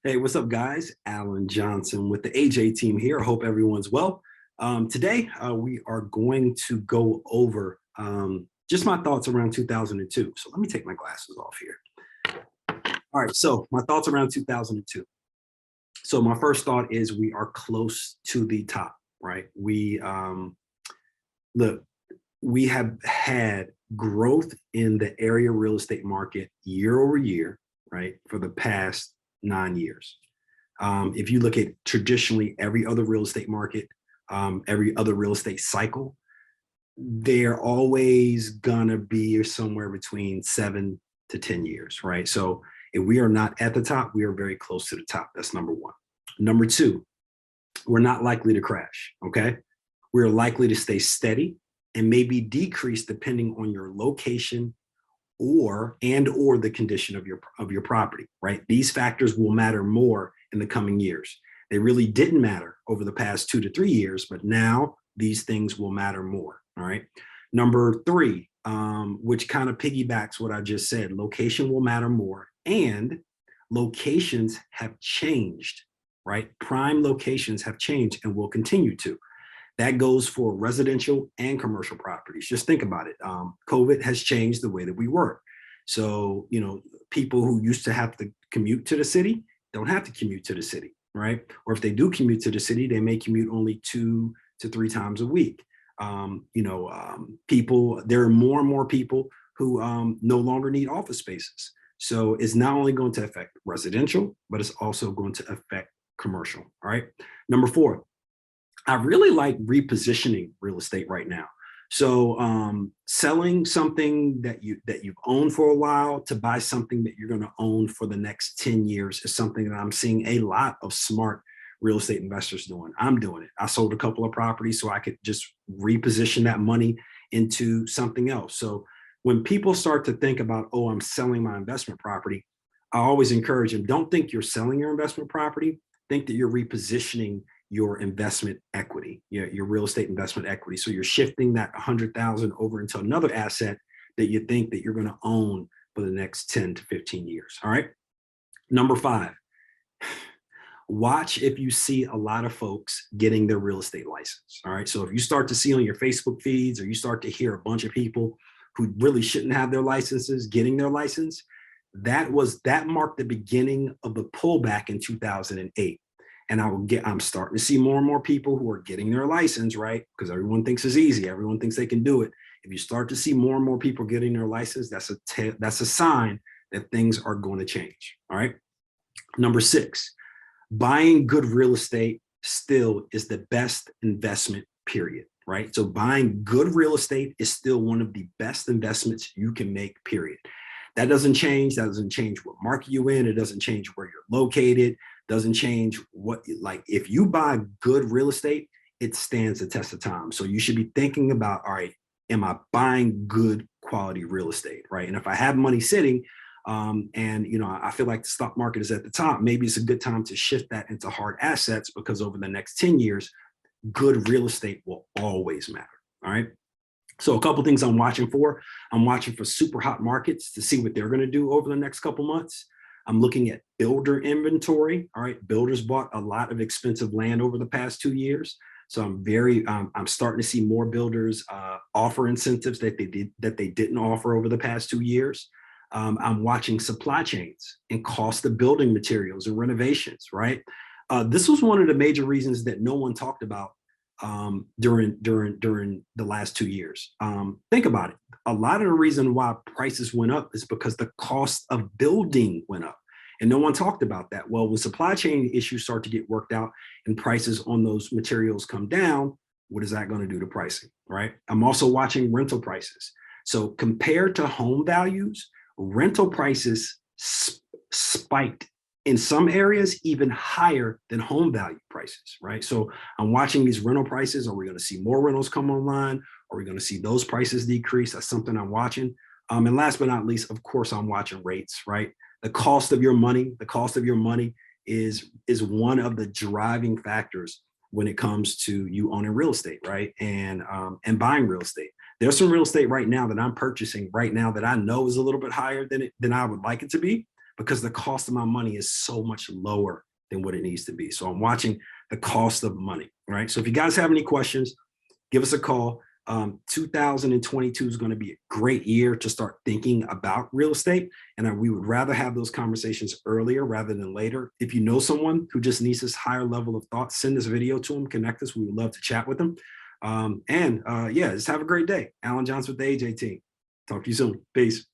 Hey, what's up, guys? Alan Johnson with the AJ team here. Hope everyone's well. Today, we are going to go over just my thoughts around 2002. So let me take my glasses off here. All right, so my thoughts around 2002. So my first thought is we are close to the top, right? Look, we have had growth in the area real estate market year over year, right, for the past 9 years. If you look at traditionally every other real estate market, every other real estate cycle, they're always gonna be somewhere between 7 to 10 years, right? So if we are not at the top, we are very close to the top. That's number one. Number two, we're not likely to crash, okay? We're likely to stay steady and maybe decrease depending on your location or the condition of your property, right? These factors will matter more in the coming years. They really didn't matter over the past 2 to 3 years, but now these things will matter more. All right. Number three, which kind of piggybacks what I just said, location will matter more, and locations have changed, right? Prime locations have changed and will continue to. That goes for residential and commercial properties. Just think about it. COVID has changed the way that we work. So, people who used to have to commute to the city don't have to commute to the city, right? Or if they do commute to the city, they may commute only 2 to 3 times a week. There are more and more people who no longer need office spaces. So it's not only going to affect residential, but it's also going to affect commercial. All right. Number four, I really like repositioning real estate right now. So selling something that you've owned for a while to buy something that you're going to own for the next 10 years is something that I'm seeing a lot of smart real estate investors doing. I'm doing it. I sold a couple of properties so I could just reposition that money into something else. So when people start to think about, oh, I'm selling my investment property, I always encourage them, don't think you're selling your investment property. Think that you're repositioning your investment equity, your real estate investment equity. So you're shifting that 100,000 over into another asset that you think that you're going to own for the next 10 to 15 years. All right. Number five, watch if you see a lot of folks getting their real estate license. All right. So if you start to see on your Facebook feeds, or you start to hear a bunch of people who really shouldn't have their licenses getting their license, that marked the beginning of the pullback in 2008. And I'm starting to see more and more people who are getting their license, right? Because everyone thinks it's easy. Everyone thinks they can do it. If you start to see more and more people getting their license, that's a sign that things are going to change. All right. Number six, buying good real estate still is the best investment, period. Right. So buying good real estate is still one of the best investments you can make, period. That doesn't change. That doesn't change what market you're in. It doesn't change where you're located. Doesn't change if you buy good real estate, it stands the test of time. So you should be thinking about, all right, am I buying good quality real estate, right? And if I have money sitting, I feel like the stock market is at the top, maybe it's a good time to shift that into hard assets, because over the next 10 years, good real estate will always matter. All right. So a couple things I'm watching for. I'm watching for super hot markets to see what they're going to do over the next couple months. I'm looking at builder inventory. All right. Builders bought a lot of expensive land over the past 2 years. So I'm starting to see more builders offer incentives that they didn't offer over the past 2 years. I'm watching supply chains and cost of building materials and renovations, right? This was one of the major reasons that no one talked about during the last 2 years. Think about it. A lot of the reason why prices went up is because the cost of building went up, and no one talked about that. Well, when supply chain issues start to get worked out and prices on those materials come down, what is that going to do to pricing, right? I'm also watching rental prices. So compared to home values, rental prices spiked in some areas even higher than home value prices, right? So I'm watching these rental prices. Are we going to see more rentals come online? Are we going to see those prices decrease? That's something I'm watching. And last but not least, of course, I'm watching rates, right? The cost of your money is one of the driving factors when it comes to you owning real estate, right? And buying real estate. There's some real estate right now that I'm purchasing right now that I know is a little bit higher than I would like it to be. because the cost of my money is so much lower than what it needs to be. So I'm watching the cost of money, right? So if you guys have any questions, give us a call. 2022 is going to be a great year to start thinking about real estate. And we would rather have those conversations earlier rather than later. If you know someone who just needs this higher level of thought, send this video to them, connect us. We would love to chat with them. Yeah, just have a great day. Alan Johnson with the AJ team. Talk to you soon. Peace.